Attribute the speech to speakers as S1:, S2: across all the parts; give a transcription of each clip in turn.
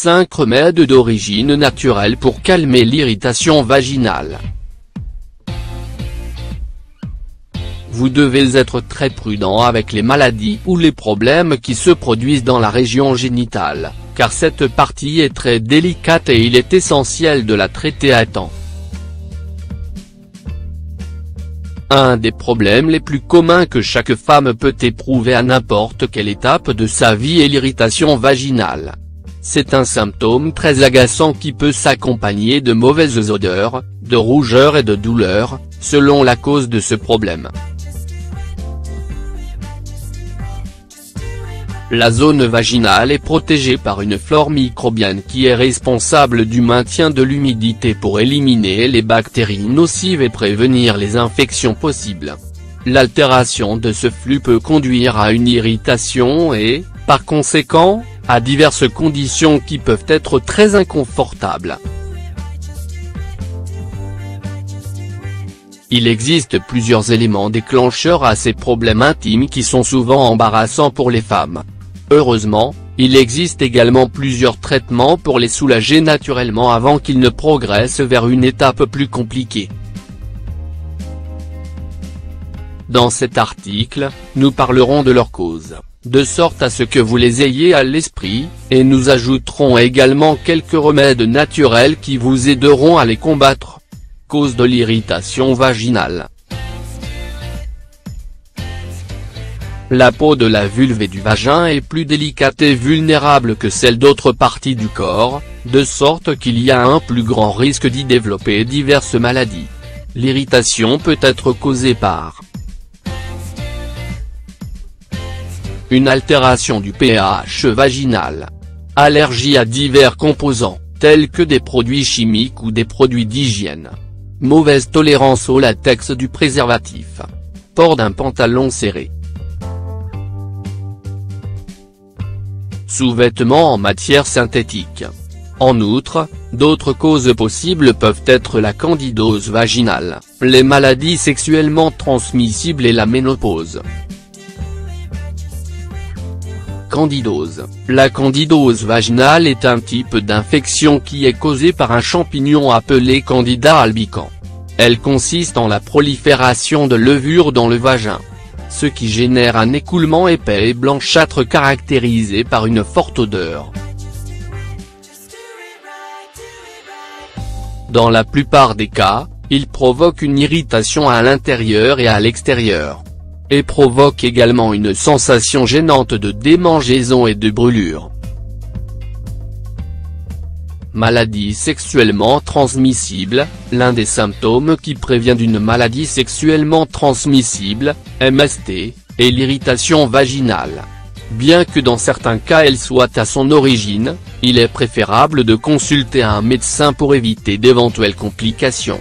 S1: 5 remèdes d'origine naturelle pour calmer l'irritation vaginale. Vous devez être très prudent avec les maladies ou les problèmes qui se produisent dans la région génitale, car cette partie est très délicate et il est essentiel de la traiter à temps. Un des problèmes les plus communs que chaque femme peut éprouver à n'importe quelle étape de sa vie est l'irritation vaginale. C'est un symptôme très agaçant qui peut s'accompagner de mauvaises odeurs, de rougeur et de douleur, selon la cause de ce problème. La zone vaginale est protégée par une flore microbienne qui est responsable du maintien de l'humidité pour éliminer les bactéries nocives et prévenir les infections possibles. L'altération de ce flux peut conduire à une irritation et, par conséquent, à diverses conditions qui peuvent être très inconfortables. Il existe plusieurs éléments déclencheurs à ces problèmes intimes qui sont souvent embarrassants pour les femmes. Heureusement, il existe également plusieurs traitements pour les soulager naturellement avant qu'ils ne progressent vers une étape plus compliquée. Dans cet article, nous parlerons de leurs causes, de sorte à ce que vous les ayez à l'esprit, et nous ajouterons également quelques remèdes naturels qui vous aideront à les combattre. Cause de l'irritation vaginale. La peau de la vulve et du vagin est plus délicate et vulnérable que celle d'autres parties du corps, de sorte qu'il y a un plus grand risque d'y développer diverses maladies. L'irritation peut être causée par une altération du pH vaginal, allergie à divers composants, tels que des produits chimiques ou des produits d'hygiène, mauvaise tolérance au latex du préservatif, port d'un pantalon serré, sous-vêtements en matière synthétique. En outre, d'autres causes possibles peuvent être la candidose vaginale, les maladies sexuellement transmissibles et la ménopause. Candidose. La candidose vaginale est un type d'infection qui est causée par un champignon appelé Candida albicans. Elle consiste en la prolifération de levures dans le vagin, ce qui génère un écoulement épais et blanchâtre caractérisé par une forte odeur. Dans la plupart des cas, il provoque une irritation à l'intérieur et à l'extérieur, et provoque également une sensation gênante de démangeaison et de brûlure. Maladie sexuellement transmissible. L'un des symptômes qui prévient d'une maladie sexuellement transmissible, MST, est l'irritation vaginale. Bien que dans certains cas elle soit à son origine, il est préférable de consulter un médecin pour éviter d'éventuelles complications.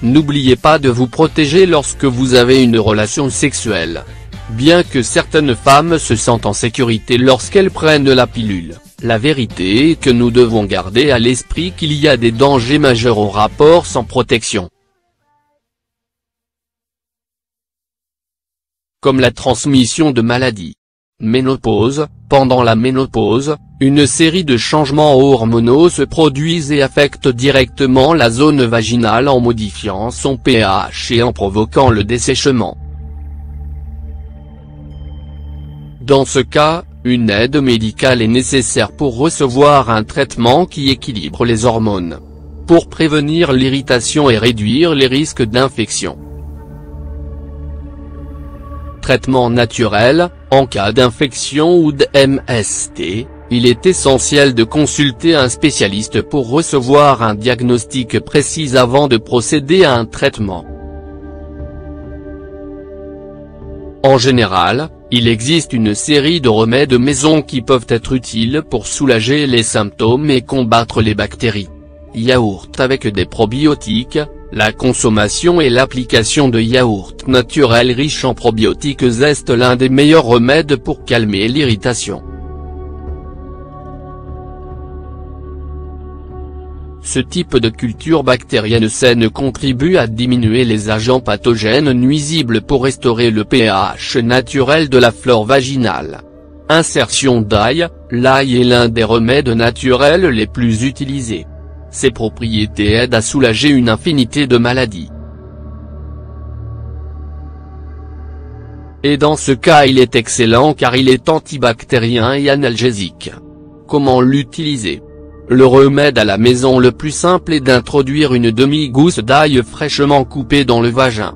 S1: N'oubliez pas de vous protéger lorsque vous avez une relation sexuelle. Bien que certaines femmes se sentent en sécurité lorsqu'elles prennent la pilule, la vérité est que nous devons garder à l'esprit qu'il y a des dangers majeurs au rapport sans protection, comme la transmission de maladies. Ménopause. Pendant la ménopause, une série de changements hormonaux se produisent et affectent directement la zone vaginale en modifiant son pH et en provoquant le dessèchement. Dans ce cas, une aide médicale est nécessaire pour recevoir un traitement qui équilibre les hormones, pour prévenir l'irritation et réduire les risques d'infection. Traitement naturel. En cas d'infection ou de MST, il est essentiel de consulter un spécialiste pour recevoir un diagnostic précis avant de procéder à un traitement. En général, il existe une série de remèdes maison qui peuvent être utiles pour soulager les symptômes et combattre les bactéries. Yaourt avec des probiotiques. La consommation et l'application de yaourts naturels riches en probiotiques est l'un des meilleurs remèdes pour calmer l'irritation. Ce type de culture bactérienne saine contribue à diminuer les agents pathogènes nuisibles pour restaurer le pH naturel de la flore vaginale.
S2: Insertion d'ail. L'ail est l'un des remèdes naturels les plus utilisés. Ses propriétés aident à soulager une infinité de maladies. Et dans ce cas il est excellent car il est antibactérien et analgésique. Comment l'utiliser? Le remède à la maison le plus simple est d'introduire une demi-gousse d'ail fraîchement coupée dans le vagin.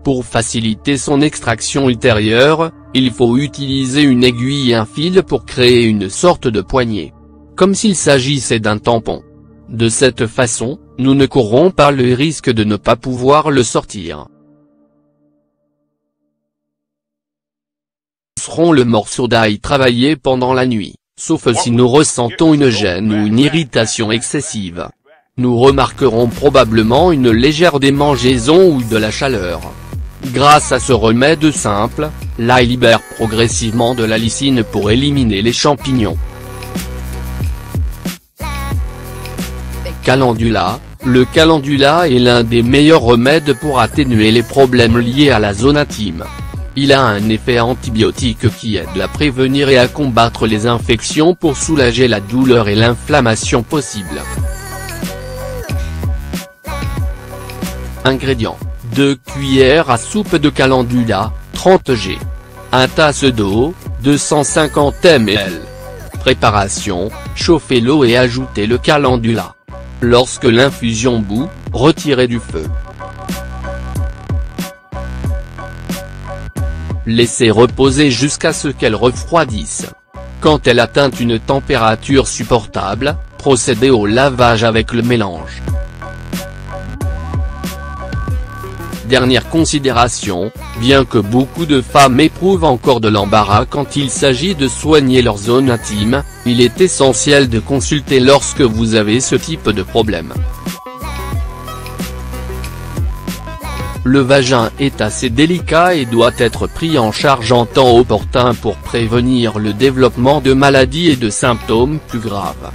S2: Pour faciliter son extraction ultérieure, il faut utiliser une aiguille et un fil pour créer une sorte de poignée. Comme s'il s'agissait d'un tampon. De cette façon, nous ne courrons pas le risque de ne pas pouvoir le sortir. Nous serons le morceau d'ail travaillé pendant la nuit, sauf si nous ressentons une gêne ou une irritation excessive. Nous remarquerons probablement une légère démangeaison ou de la chaleur. Grâce à ce remède simple, l'ail libère progressivement de la lysine pour éliminer les champignons. Calendula. Le calendula est l'un des meilleurs remèdes pour atténuer les problèmes liés à la zone intime. Il a un effet antibiotique qui aide à prévenir et à combattre les infections pour soulager la douleur et l'inflammation possible. Ingrédients. 2 cuillères à soupe de calendula, 30 g. 1 tasse d'eau, 250 ml. Préparation. Chauffez l'eau et ajoutez le calendula. Lorsque l'infusion bout, retirez du feu. Laissez reposer jusqu'à ce qu'elle refroidisse. Quand elle atteint une température supportable, procédez au lavage avec le mélange. Dernière considération, bien que beaucoup de femmes éprouvent encore de l'embarras quand il s'agit de soigner leur zone intime, il est essentiel de consulter lorsque vous avez ce type de problème. Le vagin est assez délicat et doit être pris en charge en temps opportun pour prévenir le développement de maladies et de symptômes plus graves.